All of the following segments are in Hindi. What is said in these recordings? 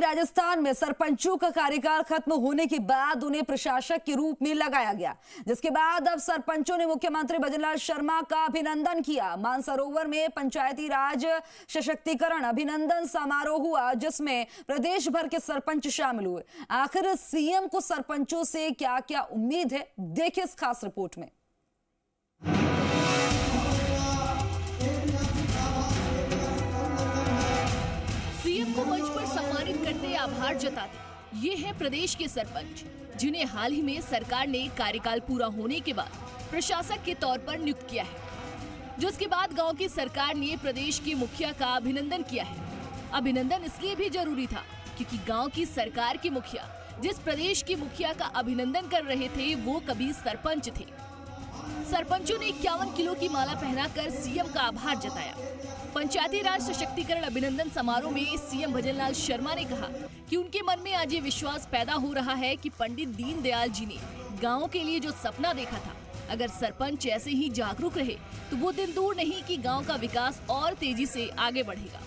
राजस्थान में सरपंचों का कार्यकाल खत्म होने के बाद उन्हें प्रशासक के रूप में लगाया गया, जिसके बाद अब सरपंचों ने मुख्यमंत्री भजनलाल शर्मा का अभिनंदन किया। मानसरोवर में पंचायती राज सशक्तिकरण अभिनंदन समारोह हुआ, जिसमें प्रदेश भर के सरपंच शामिल हुए। आखिर सीएम को सरपंचों से क्या क्या उम्मीद है, देखिए इस खास रिपोर्ट में। सीएम को मंच पर सम्मानित करते आभार जताते ये है प्रदेश के सरपंच, जिन्हें हाल ही में सरकार ने कार्यकाल पूरा होने के बाद प्रशासक के तौर पर नियुक्त किया है, जिसके बाद गांव की सरकार ने प्रदेश के मुखिया का अभिनंदन किया है। अभिनंदन इसलिए भी जरूरी था क्योंकि गांव की सरकार के मुखिया जिस प्रदेश के मुखिया का अभिनंदन कर रहे थे वो कभी सरपंच थे। सरपंचों ने 51 किलो की माला पहनाकर सीएम का आभार जताया। पंचायती राज सशक्तिकरण अभिनंदन समारोह में सीएम भजनलाल शर्मा ने कहा कि उनके मन में आज ये विश्वास पैदा हो रहा है कि पंडित दीनदयाल जी ने गांव के लिए जो सपना देखा था, अगर सरपंच ऐसे ही जागरूक रहे तो वो दिन दूर नहीं कि गांव का विकास और तेजी से आगे बढ़ेगा।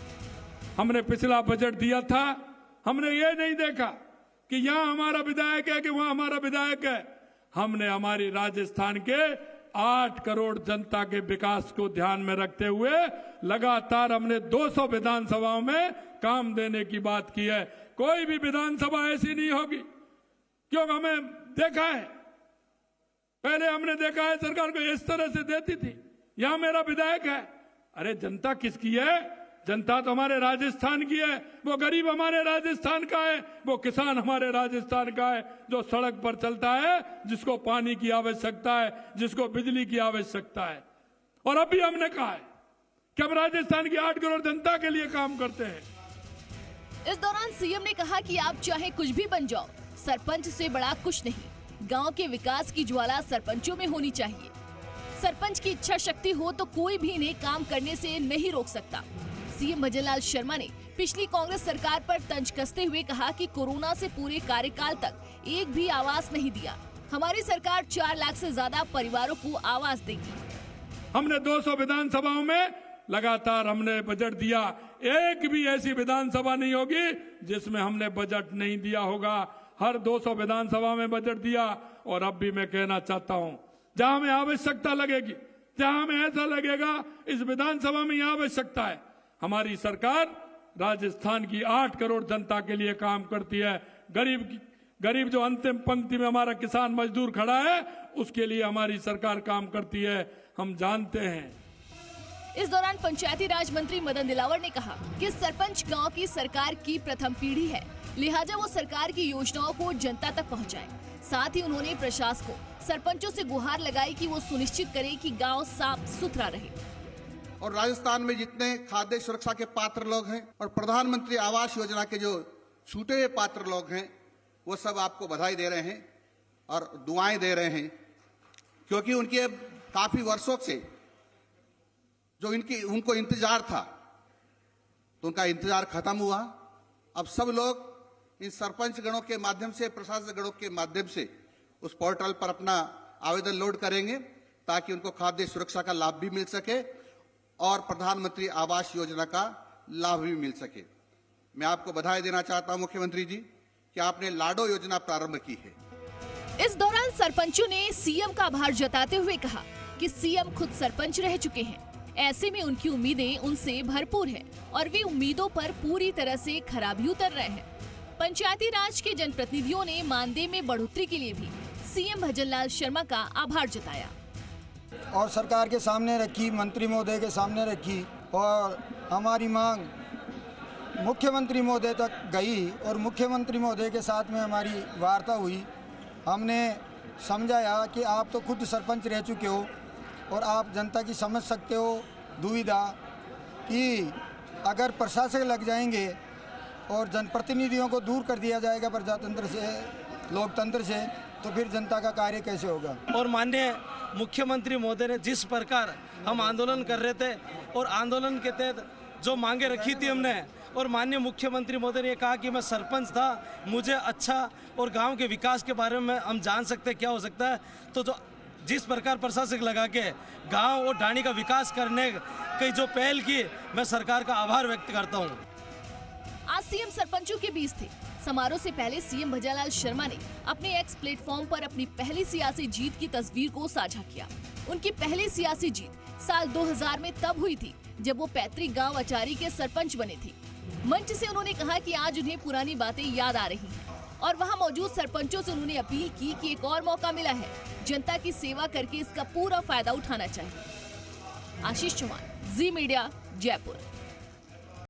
हमने पिछला बजट दिया था, हमने ये नहीं देखा कि यहाँ हमारा विधायक है कि वहाँ हमारा विधायक है। हमने हमारी राजस्थान के 8 करोड़ जनता के विकास को ध्यान में रखते हुए लगातार हमने 200 विधानसभाओं में काम देने की बात की है। कोई भी विधानसभा ऐसी नहीं होगी, क्योंकि हमें देखा है, पहले हमने देखा है सरकार को इस तरह से देती थी। यहां मेरा विधायक है, अरे जनता किसकी है? जनता तो हमारे राजस्थान की है, वो गरीब हमारे राजस्थान का है, वो किसान हमारे राजस्थान का है, जो सड़क पर चलता है, जिसको पानी की आवश्यकता है, जिसको बिजली की आवश्यकता है। और अभी हमने कहा है कि हम राजस्थान की 8 करोड़ जनता के लिए काम करते हैं। इस दौरान सीएम ने कहा कि आप चाहे कुछ भी बन जाओ, सरपंच से बड़ा कुछ नहीं। गांव के विकास की ज्वाला सरपंचों में होनी चाहिए। सरपंच की इच्छा शक्ति हो तो कोई भी इन्हें काम करने से नहीं रोक सकता। सीएम भजनलाल शर्मा ने पिछली कांग्रेस सरकार पर तंज कसते हुए कहा कि कोरोना से पूरे कार्यकाल तक एक भी आवास नहीं दिया। हमारी सरकार 4 लाख से ज्यादा परिवारों को आवास देगी। हमने 200 विधानसभाओं में लगातार हमने बजट दिया, एक भी ऐसी विधानसभा नहीं होगी जिसमें हमने बजट नहीं दिया होगा। हर 200 विधानसभा में बजट दिया। और अब भी मैं कहना चाहता हूं, जहां हमें आवश्यकता लगेगी, जहां हमें ऐसा लगेगा इस विधानसभा में यह आवश्यकता है, हमारी सरकार राजस्थान की 8 करोड़ जनता के लिए काम करती है। गरीब जो अंतिम पंक्ति में हमारा किसान मजदूर खड़ा है, उसके लिए हमारी सरकार काम करती है, हम जानते हैं। इस दौरान पंचायती राज मंत्री मदन दिलावर ने कहा कि सरपंच गांव की सरकार की प्रथम पीढ़ी है, लिहाजा वो सरकार की योजनाओं को जनता तक पहुंचाएं। साथ ही उन्होंने प्रशासन को सरपंचों से गुहार लगाई कि वो सुनिश्चित करे कि गांव साफ सुथरा रहे। और राजस्थान में जितने खाद्य सुरक्षा के पात्र लोग हैं और प्रधानमंत्री आवास योजना के जो छूटे हुए पात्र लोग हैं, वो सब आपको बधाई दे रहे हैं और दुआएं दे रहे हैं, क्योंकि उनके काफी वर्षों से जो उनको इंतजार था, तो उनका इंतजार खत्म हुआ। अब सब लोग इन सरपंच गणों के माध्यम से, प्रशासक गणों के माध्यम से उस पोर्टल पर अपना आवेदन लोड करेंगे, ताकि उनको खाद्य सुरक्षा का लाभ भी मिल सके और प्रधानमंत्री आवास योजना का लाभ भी मिल सके। मैं आपको बधाई देना चाहता हूं मुख्यमंत्री जी कि आपने लाडो योजना प्रारंभ की है। इस दौरान सरपंचों ने सीएम का आभार जताते हुए कहा कि सीएम खुद सरपंच रह चुके हैं, ऐसे में उनकी उम्मीदें उनसे भरपूर है और वे उम्मीदों पर पूरी तरह से खरा भी उतर रहे हैं। पंचायती राज के जनप्रतिनिधियों ने मानदेय में बढ़ोतरी के लिए भी सीएम भजनलाल शर्मा का आभार जताया और सरकार के सामने रखी, मंत्री महोदय के सामने रखी और हमारी मांग मुख्यमंत्री महोदय तक गई और मुख्यमंत्री महोदय के साथ में हमारी वार्ता हुई। हमने समझाया कि आप तो खुद सरपंच रह चुके हो और आप जनता की समझ सकते हो दुविधा कि अगर प्रशासक लग जाएंगे और जनप्रतिनिधियों को दूर कर दिया जाएगा प्रजातंत्र से, लोकतंत्र से, तो फिर जनता का कार्य कैसे होगा। और माननीय मुख्यमंत्री महोदय ने जिस प्रकार हम आंदोलन कर रहे थे और आंदोलन के तहत जो मांगे रखी थी हमने, और माननीय मुख्यमंत्री महोदय ने कहा कि मैं सरपंच था, मुझे अच्छा और गांव के विकास के बारे में हम जान सकते क्या हो सकता है, तो जो जिस प्रकार प्रशासक लगा के गांव और ढाणी का विकास करने की जो पहल की, मैं सरकार का आभार व्यक्त करता हूं। आज सीएम सरपंचों के बीच थे। समारोह से पहले सीएम भजनलाल शर्मा ने अपने एक्स प्लेटफॉर्म पर अपनी पहली सियासी जीत की तस्वीर को साझा किया। उनकी पहली सियासी जीत साल 2000 में तब हुई थी जब वो पैतृक गांव अचारी के सरपंच बने थे। मंच से उन्होंने कहा कि आज उन्हें पुरानी बातें याद आ रही हैं और वहां मौजूद सरपंचों से उन्होंने अपील की कि एक और मौका मिला है, जनता की सेवा करके इसका पूरा फायदा उठाना चाहिए। आशीष चौहान, जी मीडिया, जयपुर।